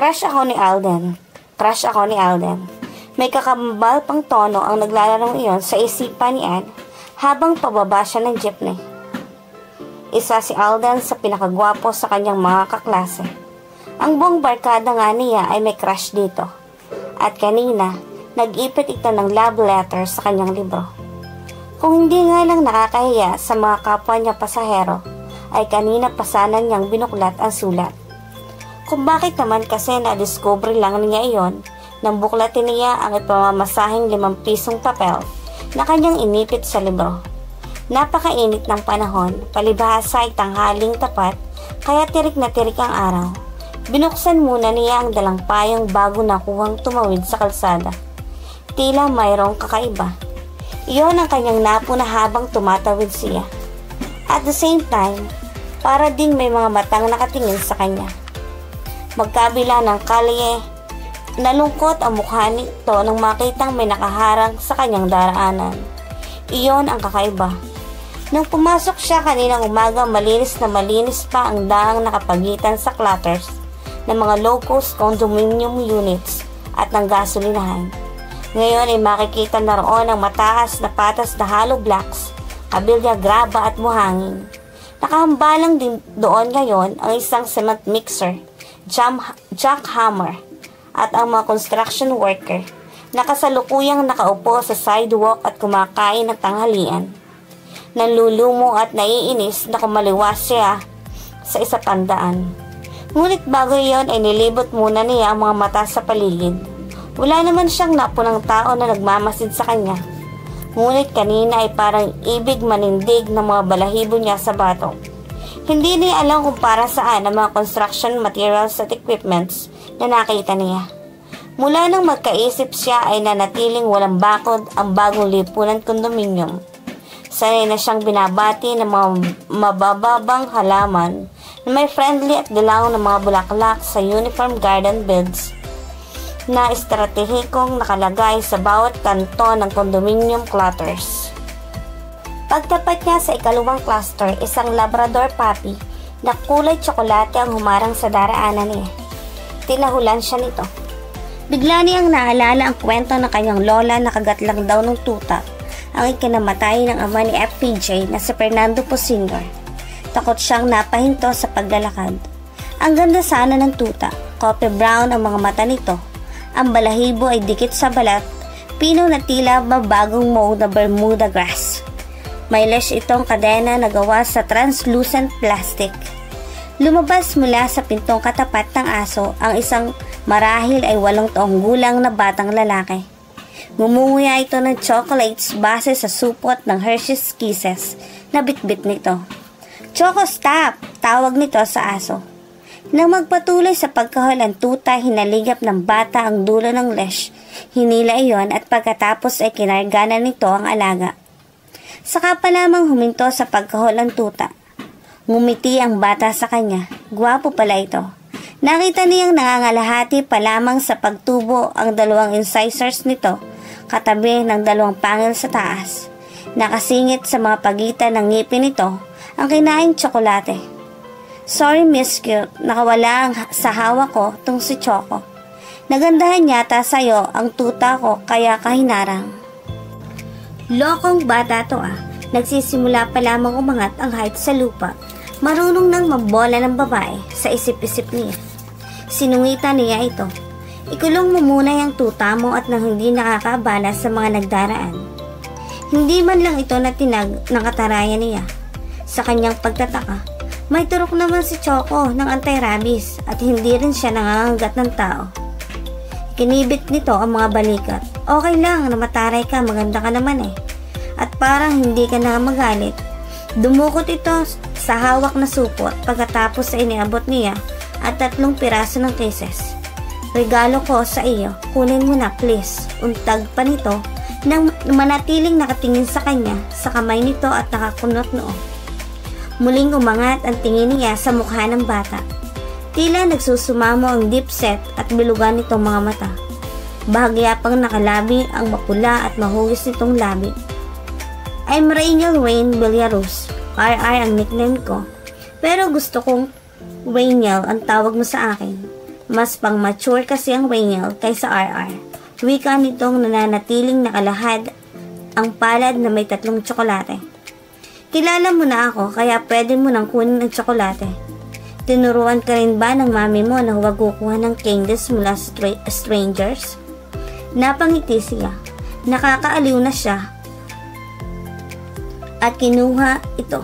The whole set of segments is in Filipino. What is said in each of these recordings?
Crush ako ni Alden. Crush ako ni Alden. May kakambal pang tono ang naglalarong iyon sa isipan ni Ed habang pababa siya ng jeepney. Isa si Alden sa pinakagwapo sa kanyang mga kaklase. Ang buong barkada nga niya ay may crush dito. At kanina, nag-ipit ito ng love letter sa kanyang libro. Kung hindi nga lang nakakahiya sa mga kapwa niya pasahero, ay kanina pa sana niyang binuklat ang sulat. Kung bakit naman kasi na-discover lang niya iyon nang buklatin niya ang ipamamasahing 5 pisong papel na kanyang inipit sa libro. Napakainit ng panahon, palibhasa ay tanghaling tapat, kaya tirik na tirik ang araw. Binuksan muna niya ang dalang payong bago nakuhang tumawid sa kalsada. Tila mayroong kakaiba. Iyon ang kanyang napuna habang tumatawid siya. At the same time, para ding may mga matang nakatingin sa kanya. Magkabila ng kalye, nalungkot ang mukha nito nang makitang may nakaharang sa kanyang daraanan. Iyon ang kakaiba. Nung pumasok siya kaninang umaga, malinis na malinis pa ang daang nakapagitan sa clutters ng mga low-cost condominium units at ng gasolinahan. Ngayon ay makikita na roon ang mataas na patas na hollow blocks, kabilya, graba at buhangin. Nakahambalang din doon ngayon ang isang cement mixer, jackhammer, at ang mga construction worker na kasalukuyang nakaupo sa sidewalk at kumakain ng tanghalian. Nanlulumo at naiinis na kumaliwas siya sa isa pang daan. Ngunit bago iyon ay nilibot muna niya ang mga mata sa paligid. Wala naman siyang napunang tao na nagmamasid sa kanya. Ngunit kanina ay parang ibig manindig ng mga balahibo niya sa batok. Hindi niya alam kung para saan ang mga construction materials at equipments na nakita niya. Mula nang magkaisip siya ay nanatiling walang bakod ang bagong lipunan condominium. Sanay na siyang binabati ng mga mabababang halaman na may friendly at dilaw na mga bulaklak sa uniform garden beds na estratehikong nakalagay sa bawat kanto ng condominium clusters. Pagtapat niya sa ikalawang cluster, isang Labrador puppy na kulay tsokolate ang humarang sa daraanan niya. Tinahulan siya nito. Bigla niyang naalala ang kwento ng kanyang lola na kagat lang daw ng tuta ang ikinamatay ng ama ni FPJ na si Fernando Po Sr. Takot siyang napahinto sa paglalakad. Ang ganda sana ng tuta, coffee brown ang mga mata nito. Ang balahibo ay dikit sa balat, pino na tila mabagong mow na Bermuda grass. May lash itong kadena na gawa sa translucent plastic. Lumabas mula sa pintong katapat ng aso ang isang marahil ay 8 taong gulang na batang lalaki. Ngumunguya ito ng chocolates base sa supot ng Hershey's Kisses na bitbit nito. "Choco, stop!" tawag nito sa aso. Nang magpatuloy sa pagkahol ang tuta, hinaligap ng bata ang dulo ng leash. Hinila iyon at pagkatapos ay kinarganan nito ang alaga. Saka pa lamang huminto sa pagkahol ang tuta. Ngumiti ang bata sa kanya. Gwapo pala ito. Nakita niyang nangangalahati pa lamang sa pagtubo ang 2 incisors nito, katabi ng 2 pangil sa taas. Nakasingit sa mga pagitan ng ngipin nito ang kinaing tsokolate. "Sorry, Miss Cute, nakawala sa hawak ko tong si Choco. Nagandahan yata sa'yo ang tuta ko kaya kahinarang." Lokong bata to ah. Nagsisimula pa lamang umangat ang height sa lupa. Marunong nang mambola ng babae sa isip-isip niya. Sinungitan niya ito. "Ikulong mo muna yung tuta mo at nang hindi nakakaabala sa mga nagdaraan." Hindi man lang ito natinag ng katarayan niya. Sa kanyang pagtataka, may turok naman si Choco ng anti-rabies at hindi rin siya nangangagat ng tao. Kinibit nito ang mga balikat. "Okay lang na mataray ka, maganda ka naman eh." At parang hindi ka na magalit. Dumukot ito sa hawak na supot pagkatapos ay iniabot niya at 3 piraso ng kisses. "Regalo ko sa iyo, kunin mo na please." Untag pa nito nang manatiling nakatingin sa kanya sa kamay nito at nakakunot noo. Muling umangat ang tingin niya sa mukha ng bata. Tila nagsusumamo ang deep set at bilugan nitong mga mata. Bahagya pang nakalabi ang mapula at mahugis nitong labi. "I'm Rainiel Wayne Villaruz. RR ang nickname ko. Pero gusto kong Rainiel ang tawag mo sa akin. Mas pang-mature kasi ang Rainiel kaysa RR. Wika nitong nananatiling nakalahad ang palad na may 3 tsokolate. Kilala mo na ako kaya pwede mo nang kunin ang tsokolate. Tinuruan ka rin ba ng mami mo na huwag kukuha ng candies mula sa strangers? Napangiti siya. Nakakaaliw na siya at kinuha ito.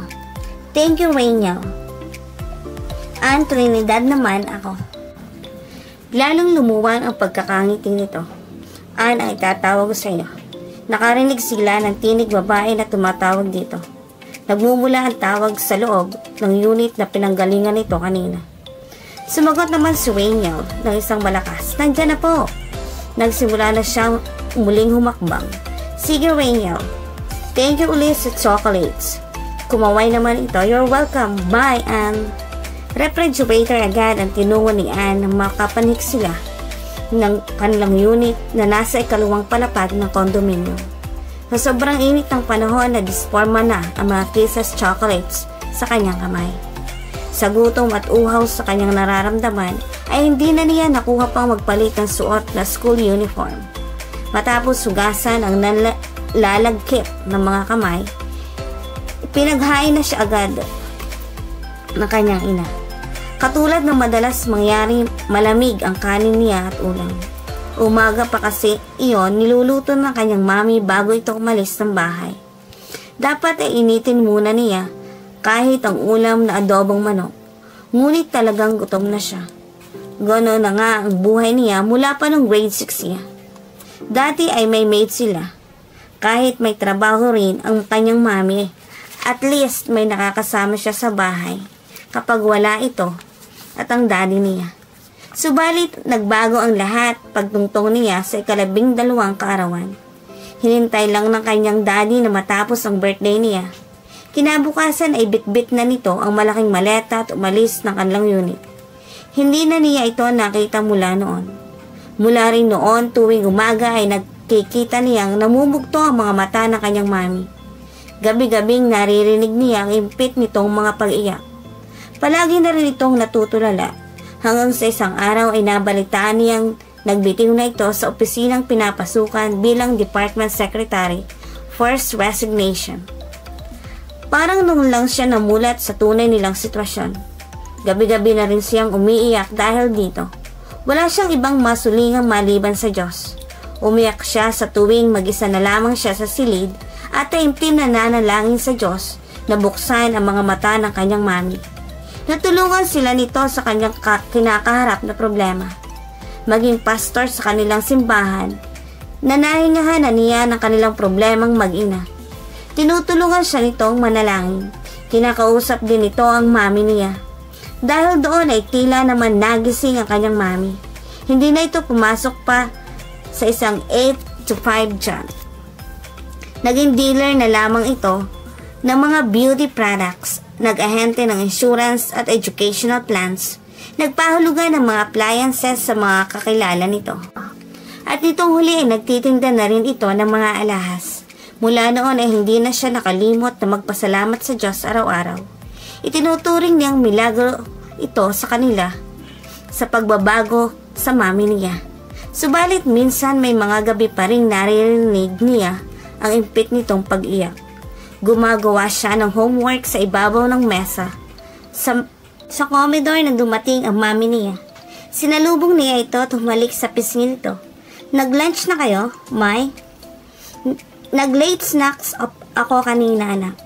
Thank you, Rainiel. Ang Trinidad naman ako. Lalong lumuwan ang pagkakangiti nito. An ang itatawag sa iyo. Nakarinig sila ng tinig babae na tumatawag dito. Nagmumula ang tawag sa loob ng unit na pinanggalingan nito kanina. Sumagot naman si Rainiel ng isang malakas. Nandiyan na po. Nagsimula na siyang muling humakbang. Sige, Rainiel. Thank you ulit sa chocolates. Kumaway naman ito. You're welcome. Bye, Anne. Refrigerator agad ang tinungo ni Anne nang makapanik sila ng kanilang unit na nasa ikalawang palapag ng kondominium. Sa sobrang init ng panahon na disforma na ang mga Kisses chocolates sa kanyang kamay. Sa gutom at uhaw sa kanyang nararamdaman ay hindi na niya nakuha pang magpalit ng suot na school uniform. Matapos hugasan ang lalagkit ng mga kamay, pinaghain na siya agad ng kanyang ina. Katulad ng madalas mangyari, malamig ang kanin niya at ulam. Umaga pa kasi iyon niluluto ng kanyang mami bago ito umalis ng bahay. Dapat ay initin muna niya kahit ang ulam na adobong manok. Ngunit talagang gutom na siya. Gano'n na nga ang buhay niya mula pa nung grade 6 niya. Dati ay may maid sila. Kahit may trabaho rin ang kanyang mami, at least may nakakasama siya sa bahay kapag wala ito at ang daddy niya. Subalit, nagbago ang lahat pagtungtong niya sa 12 kaarawan. Hinintay lang ng kanyang daddy na matapos ang birthday niya. Kinabukasan ay bitbit na nito ang malaking maleta at umalis ng kanilang unit. Hindi na niya ito nakita mula noon. Mula rin noon, tuwing umaga ay nagkikita niyang namumugto ang mga mata ng kanyang mami. Gabi-gabing naririnig niya ang impit nitong mga pag-iyak. Palagi na rin itong natutulala. Hanggang sa isang araw ay nabalitaan niyang nagbitiw na ito sa opisinang pinapasukan bilang Department Secretary, First Resignation. Parang noon lang siya namulat sa tunay nilang sitwasyon. Gabi-gabi na rin siyang umiiyak dahil dito. Wala siyang ibang masulingang maliban sa Diyos. Umiyak siya sa tuwing mag-isa na lamang siya sa silid at taimtim na nanalangin sa Diyos na buksan ang mga mata ng kanyang mami. Natulungan sila nito sa kanyang kinakaharap na problema. Maging pastor sa kanilang simbahan, nanahingahan na niya ng kanilang problemang mag-ina. Tinutulungan siya nitong manalangin. Kinakausap din ito ang mami niya. Dahil doon ay tila naman nagising ang kanyang mami. Hindi na ito pumasok pa sa isang 8 to 5 job. Naging dealer na lamang ito ng mga beauty products, nag-ahente ng insurance at educational plans, nagpahulugan ng mga appliances sa mga kakilala nito. At nitong huli ay nagtitinda na rin ito ng mga alahas. Mula noon ay hindi na siya nakalimot na magpasalamat sa Diyos araw-araw. Itinuturing niyang milagro ito sa kanila sa pagbabago sa mami niya. Subalit minsan may mga gabi pa rin naririnig niya ang impit nitong pag-iyak. Gumagawa siya ng homework sa ibabaw ng mesa. Sa comedor na dumating ang mami niya. Sinalubong niya ito at humalik sa pisngi nito. Nag-lunch na kayo, May? Nag-late snacks ako kanina, anak.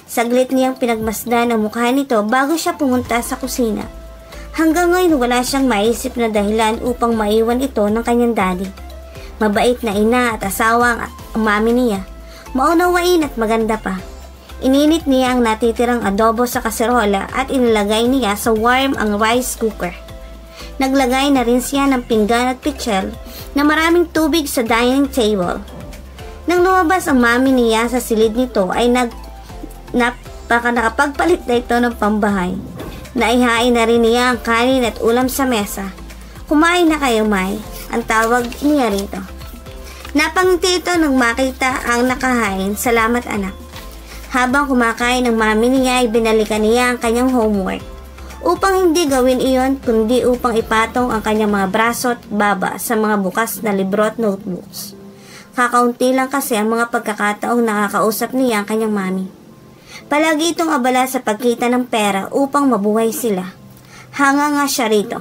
Saglit niyang pinagmasdan ang mukha nito bago siya pumunta sa kusina. Hanggang ngayon wala siyang maisip na dahilan upang maiwan ito ng kanyang daddy. Mabait na ina at asawa ang mami niya. Maunawain at maganda pa. Ininit niya ang natitirang adobo sa kaserola at inilagay niya sa warm ang rice cooker. Naglagay na rin siya ng pinggan at pichel na maraming tubig sa dining table. Nang lumabas ang mami niya sa silid nito ay nakapagpalit na ito ng pambahay. Naihain na rin niya ang kanin at ulam sa mesa. Kumain na kayo, May, ang tawag niya rito. Napangiti ito nang makita ang nakahain. Salamat, anak. Habang kumakain ng mami niya ay binalikan niya ang kanyang homework. upang hindi gawin iyon kundi upang ipatong ang kanyang mga braso at baba sa mga bukas na libro at notebooks. Kakaunti lang kasi ang mga pagkakataong nakakausap niya ang kanyang mami. Palagi itong abala sa pagkita ng pera upang mabuhay sila. Hanga nga siya rito.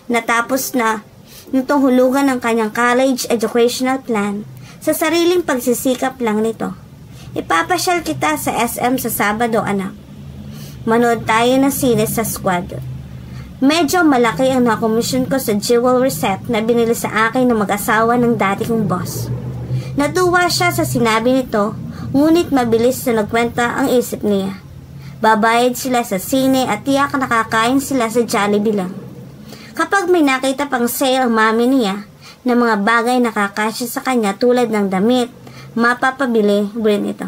Natapos na nitong hulugan ng kanyang college educational plan sa sariling pagsisikap lang nito. Ipapasyal kita sa SM sa Sabado, anak. Manood tayo ng sine sa squad. Medyo malaki ang nakomisyon ko sa jewelry set na binili sa akin ng mag-asawa ng dati kong boss. Natuwa siya sa sinabi nito, ngunit mabilis na nagkwenta ang isip niya. Babayad sila sa sine at tiyak nakakain sila sa Jollibee lang. Kapag may nakita pang sale ang mami niya ng mga bagay na kakasya sa kanya tulad ng damit, mapapabili rin ito.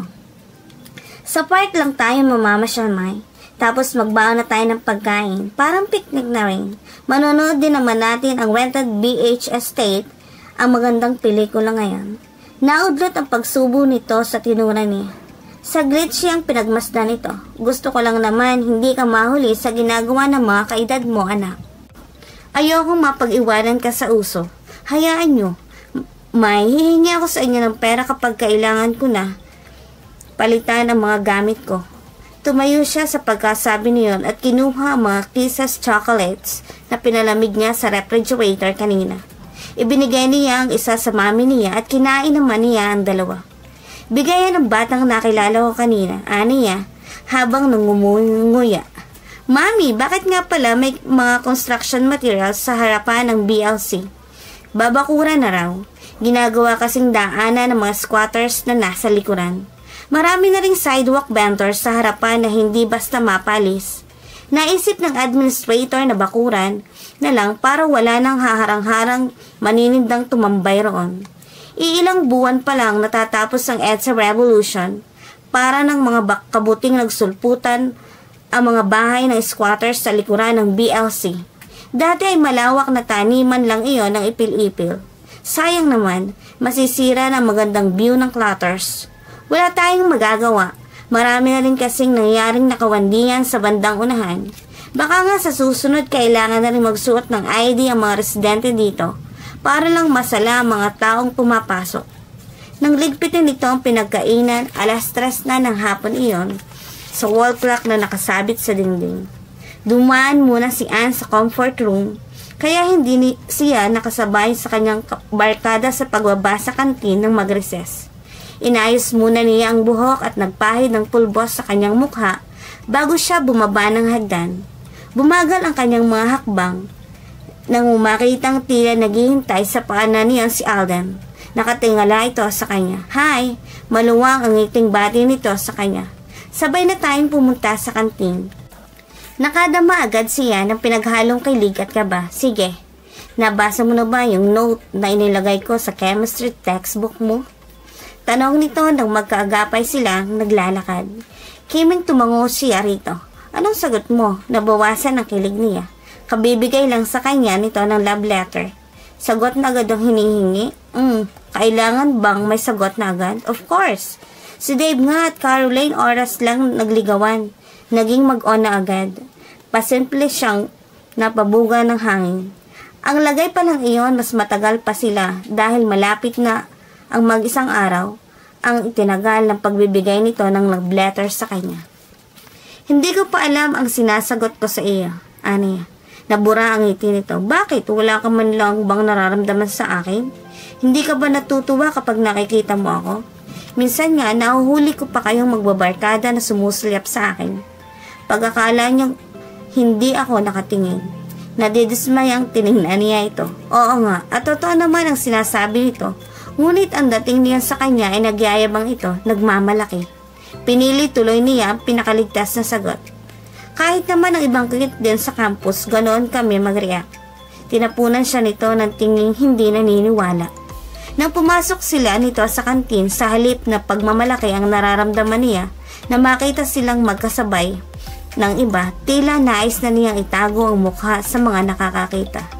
Sa park lang tayo mamamasyal, May. Tapos magbaon na tayo ng pagkain. Parang picnic na rin. Manonood din naman natin ang rented VHS tape, ang magandang pelikula ngayon. Naudlot ang pagsubo nito sa tinura niya. Saglit siyang pinagmasdan ito. Gusto ko lang naman hindi ka mahuli sa ginagawa ng mga kaedad mo, anak. Ayokong mapag-iwanan ka sa uso. Hayaan nyo. May hihingi ako sa inyo ng pera kapag kailangan ko na palitan ang mga gamit ko. Tumayo siya sa pagkasabi niyon at kinuha ang mga Kisses chocolates na pinalamig niya sa refrigerator kanina. Ibinigay niya ang isa sa mami niya at kinain naman niya ang dalawa. Bigayan ng batang nakilala ko kanina, niya, habang nangumunguya. Mami, bakit nga pala may mga construction materials sa harapan ng BLC? Babakura na raw. Ginagawa kasing daanan ng mga squatters na nasa likuran. Marami na ring sidewalk vendors sa harapan na hindi basta mapalis. Naisip ng administrator na bakuran na lang para wala nang haharang-harang maninindang tumambay roon. Iilang buwan pa lang natatapos ang EDSA Revolution para ng mga kabuting nagsulputan ang mga bahay ng squatters sa likuran ng BLC. Dati ay malawak na taniman lang iyon ng ipil-ipil. Sayang naman, masisira ng magandang view ng clutters. Wala tayong magagawa. Marami na rin kasing nangyaring nakawandingan sa bandang unahan. Baka nga sa susunod kailangan na rin magsuot ng ID ang mga residente dito para lang masala ang mga taong pumapasok. Nang ligpitin nito ang pinagkainan, 3:00 na ng hapon iyon sa wall clock na nakasabit sa dingding. Dumaan muna si Anne sa comfort room kaya hindi siya nakasabay sa kanyang barkada sa pagbaba sa kantin ng mag-recess. Inayos muna niya ang buhok at nagpahid ng pulbos sa kanyang mukha bago siya bumaba ng hagdan. Bumagal ang kanyang mga hakbang nang umakitang tila naghihintay sa paanan niya si Alden. Nakatingala ito sa kanya. Hi! Maluwang ang ngiting bati nito sa kanya. Sabay na tayong pumunta sa kantin. Nakadama agad siya ng pinaghalong kilig at kaba. Sige, nabasa mo na ba yung note na inilagay ko sa chemistry textbook mo? Tanong nito nang magkaagapay silang naglalakad. Kiming tumango siya rito. Anong sagot mo? Nabawasan ang kilig niya. Kabibigay lang sa kanya nito ng love letter. Sagot na agad ang hinihingi? Kailangan bang may sagot na agad? Of course. Si Dave nga at Caroline oras lang nagligawan. Naging mag-on na agad. Pasimple siyang napabuga ng hangin. Ang lagay pa lang iyon, mas matagal pa sila dahil malapit na ang mag-isang araw ang itinagal ng pagbibigay nito ng love letter sa kanya. Hindi ko pa alam ang sinasagot ko sa iyo, Ania. Nabura ang ngiti nito. Bakit? Wala ka man lang bang nararamdaman sa akin? Hindi ka ba natutuwa kapag nakikita mo ako? Minsan nga, nahuhuli ko pa kayong magbabarkada na sumusulyap sa akin. Pag-akala niyang hindi ako nakatingin. Nadidismayang tinignan niya ito. Oo nga, at totoo naman ang sinasabi nito. Ngunit ang dating niya sa kanya ay nagyayabang ito, nagmamalaki. Pinili tuloy niya ang pinakaligtas na sagot. Kahit naman ang ibang kit din sa campus, ganoon kami mag-react. Tinapunan siya nito ng tinging hindi naniniwala. Nang pumasok sila nito sa kantin, sa halip na pagmamalaki ang nararamdaman niya na makita silang magkasabay ng iba, tila nais na niyang itago ang mukha sa mga nakakakita.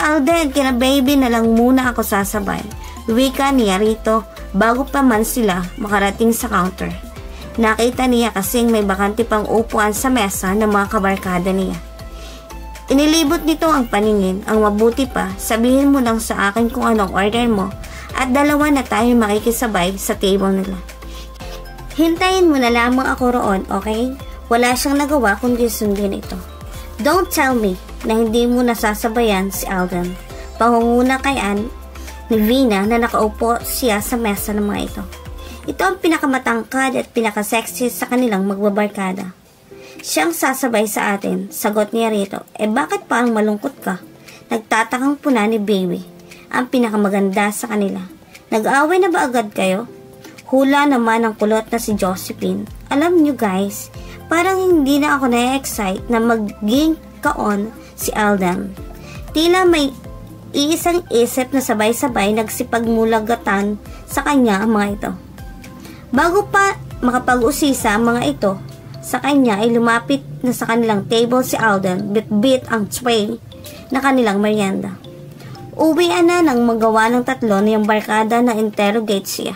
Alden, kina baby na lang muna ako sasabay. Wika niya rito bago pa man sila makarating sa counter. Nakita niya kasing may bakante pang upuan sa mesa ng mga kabarkada niya. Inilibot nito ang paningin. Ang mabuti pa, sabihin mo lang sa akin kung anong order mo at dalawa na tayo makikisabay sa table nila. Hintayin mo na lamang ako roon, okay? Wala siyang nagawa kundi sundin ito. Don't tell me na hindi mo nasasabayan si Alden. Pangunguna kay Anne ni Vina na nakaupo siya sa mesa ng mga ito. Ito ang pinakamatangkad at pinakasexy sa kanilang magbabarkada. Siyang sasabay sa atin, sagot niya rito. Bakit parang malungkot ka? Nagtatakang puna ni Baby, ang pinakamaganda sa kanila. Nag-away na ba agad kayo? Hula naman ang kulot na si Josephine. Alam nyo guys, parang hindi na ako na-excite na maging kaon si Alden. Tila may iisang isip na sabay-sabay nagsipagmulagatan sa kanya ang mga ito. Bago pa makapag-usisa ang mga ito, sa kanya ay lumapit na sa kanilang table si Alden, bit-bit ang tray na kanilang merienda. Uwian na nang magawa ng tatlo niyang barkada na interrogate siya.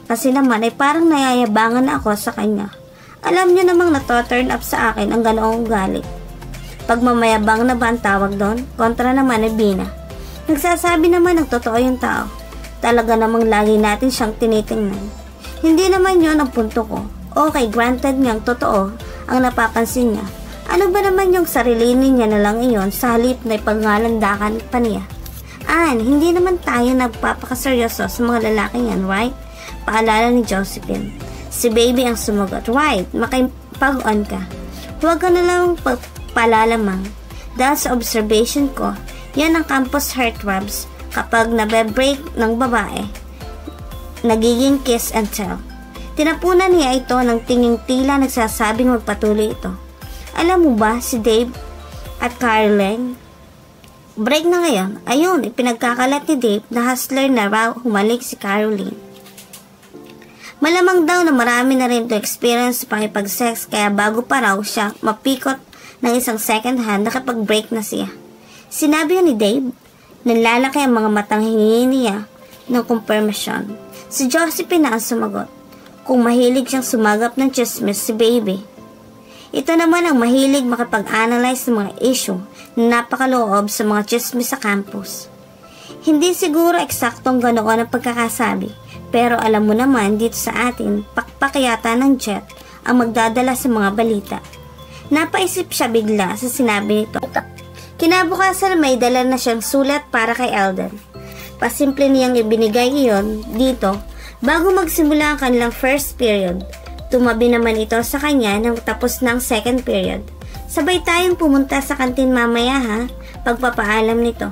Kasi naman ay parang nayayabangan na ako sa kanya. Alam niyo namang nato-turn up sa akin ang ganoong ugali. Pagmamayabang na ba ang tawag doon? Kontra naman ay Bina. Nagsasabi naman ng totoo yung tao. Talaga namang lagi natin siyang tinitingnan. Hindi naman yun ang punto ko. Okay, granted niyang totoo ang napapansin niya. Ano ba naman yung sarilinin niya na lang iyon sa halip na ipangalandakan pa niya? Hindi naman tayo nagpapakaseryoso sa mga lalaking yan, right? Paalala ni Josephine. Si Baby ang sumagot. Right, makipag-on ka. Huwag ka na lang palalamang. Dahil sa observation ko, yan ang campus heartthrobs kapag nabe-break ng babae. Nagiging kiss and tell. Tinapunan niya ito ng tinging tila nagsasabing magpatuloy ito. Alam mo ba si Dave at Caroline? Break na ngayon. Ayun, ipinagkakalat ni Dave na hustler na raw humalik si Caroline. Malamang daw na marami na rin to experience sa pakipag-sex kaya bago pa raw siya mapikot ng isang second hand nakapag-break na siya. Sinabi ni Dave, nalalaki ang mga matang hingi niya ng confirmation. Si Josephine na ang sumagot. Kung mahilig siyang sumagap ng chismis si Baby. Ito naman ang mahilig makapag-analyze ng mga issue na napakaloob sa mga chismis sa campus. Hindi siguro eksaktong ganoon ang pagkakasabi. Pero alam mo naman dito sa atin, pakpak yata ng jet ang magdadala sa mga balita. Napaisip siya bigla sa sinabi nito. Kinabukasan may dala na siyang sulat para kay Alden. Pasimple niyang ibinigay iyon dito bago magsimula ang kanilang first period. Tumabi naman ito sa kanya nang tapos ng second period. Sabay tayong pumunta sa kantin mamaya ha, pagpapaalam nito.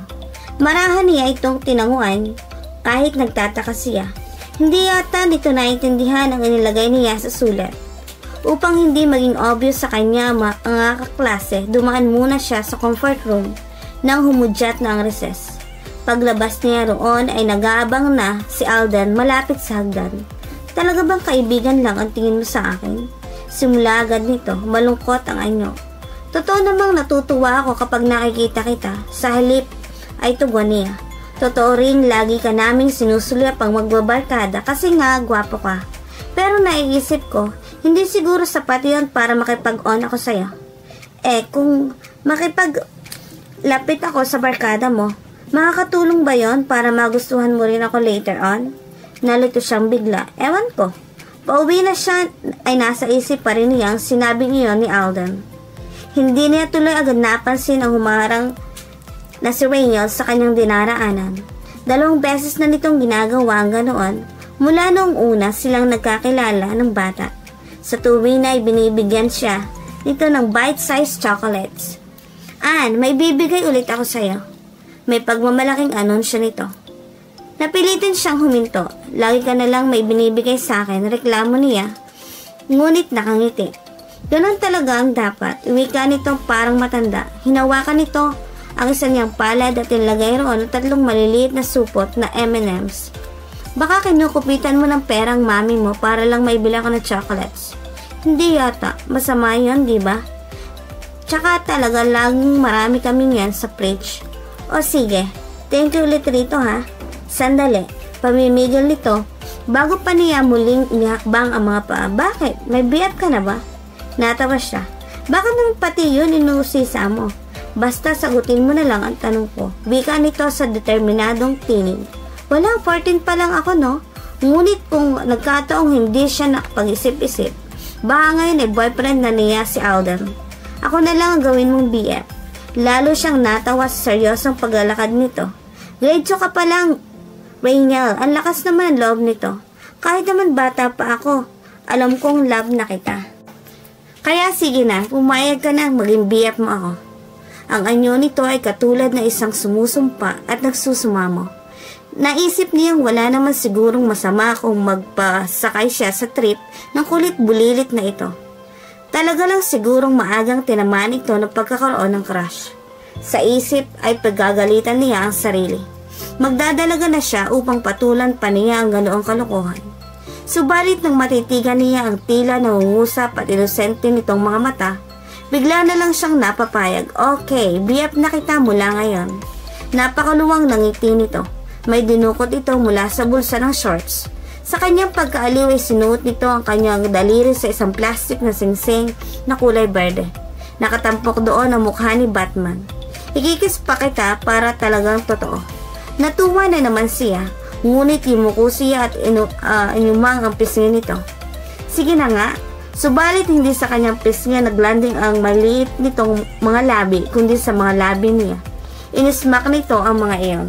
Marahan niya itong tinanguan kahit nagtataka siya. Hindi yata nito naintindihan ang inilagay niya sa sulat. Upang hindi maging obvious sa kanya mga kaklase, dumaan muna siya sa comfort room nang humudyat na ang recess. Paglabas niya roon ay nag-aabang na si Alden malapit sa hagdan. Talaga bang kaibigan lang ang tingin mo sa akin? Simula agad nito, malungkot ang anyo. Totoo namang natutuwa ako kapag nakikita kita, sa halip ay tugon niya. Totoo rin, lagi ka naming sinusulya pang magbabarkada kasi nga gwapo ka. Pero naiisip ko, hindi siguro sapat yun para makipag-on ako sa'yo. Kung makipaglapit ako sa barkada mo, makakatulong ba yon para magustuhan mo rin ako later on? Nalito siyang bigla. Ewan ko. Pauwi na siya ay nasa isip pa rin niyang sinabing iyon ni Alden. Hindi niya tuloy agad napansin ang humarang na si Reynolds sa kanyang dinaraanan. 2 beses na nitong ginagawa ang ganoon mula noong una silang nagkakilala ng bata. Sa tuwing na ibinibigyan siya nito ng bite-sized chocolates. May bibigay ulit ako sa'yo. May pagmamalaking anunsyo nito. Napilitin siyang huminto. Lagi ka na lang may binibigay sa akin, reklamo niya. Ngunit nakangiti. Ganon talaga ang dapat. Iwika nito parang matanda. Hinawakan nito ang isa niyang palad at nilagay roon ang 3 maliliit na supot na M&M's. Baka kinukupitan mo ng perang mami mo para lang maibili ako ng chocolates. Hindi yata. Masama yun, di ba? Tsaka talaga laging marami kaming yan sa fridge. O sige, thank you ulit rito ha. Sandali, pamimigil nito Bago pa niya muling inihakbang ang mga paa. Bakit? May BF ka na ba? Natawa siya. Bakit naman pati yun inusisa mo? Basta sagutin mo na lang ang tanong ko. Wika nito sa determinadong tinig. Wala, 14 pa lang ako, no? Ngunit kung nagkataong hindi siya nakapag-isip-isip, baka ngayon ay boyfriend na niya si Alden. Ako na lang ang gawin mong BF. Lalo siyang natawa sa seryosong paglalakad nito. Grade 2 ka pa lang, Rainiel. Ang lakas naman ang loob nito. Kahit naman bata pa ako, alam kong love na kita. Kaya sige na, pumayag ka na maging BF mo ako. Ang anyo nito ay katulad na isang sumusumpa at nagsusumamo. Naisip niyang wala naman sigurong masama kung magpasakay siya sa trip ng kulit bulilit na ito. Talaga lang sigurong maagang tinamaan ito ng pagkakaroon ng crush. Sa isip ay paggagalitan niya ang sarili. Magdadalaga na siya upang patulan pa niya ang ganoong kalokohan. Subalit nang matitigan niya ang tila nangungusap at inosente nitong mga mata, bigla na lang siyang napapayag. Okay, BF na kita mula ngayon. Napakaluwang ng ngiti nito. May dinukot ito mula sa bulsa ng shorts. Sa kanyang pagkaaliw ay sinuot nito ang kanyang daliri sa isang plastic na singsing na kulay berde. Nakatampok doon ang mukha ni Batman. Ikikis pa kita para talagang totoo. Natuwa na naman siya, ngunit yumuko siya at inyumang ang pisngi nito. Sige na nga, subalit hindi sa kanyang pisngi naglanding ang maliit nitong mga labi, kundi sa mga labi niya. Inismak nito ang mga iyon.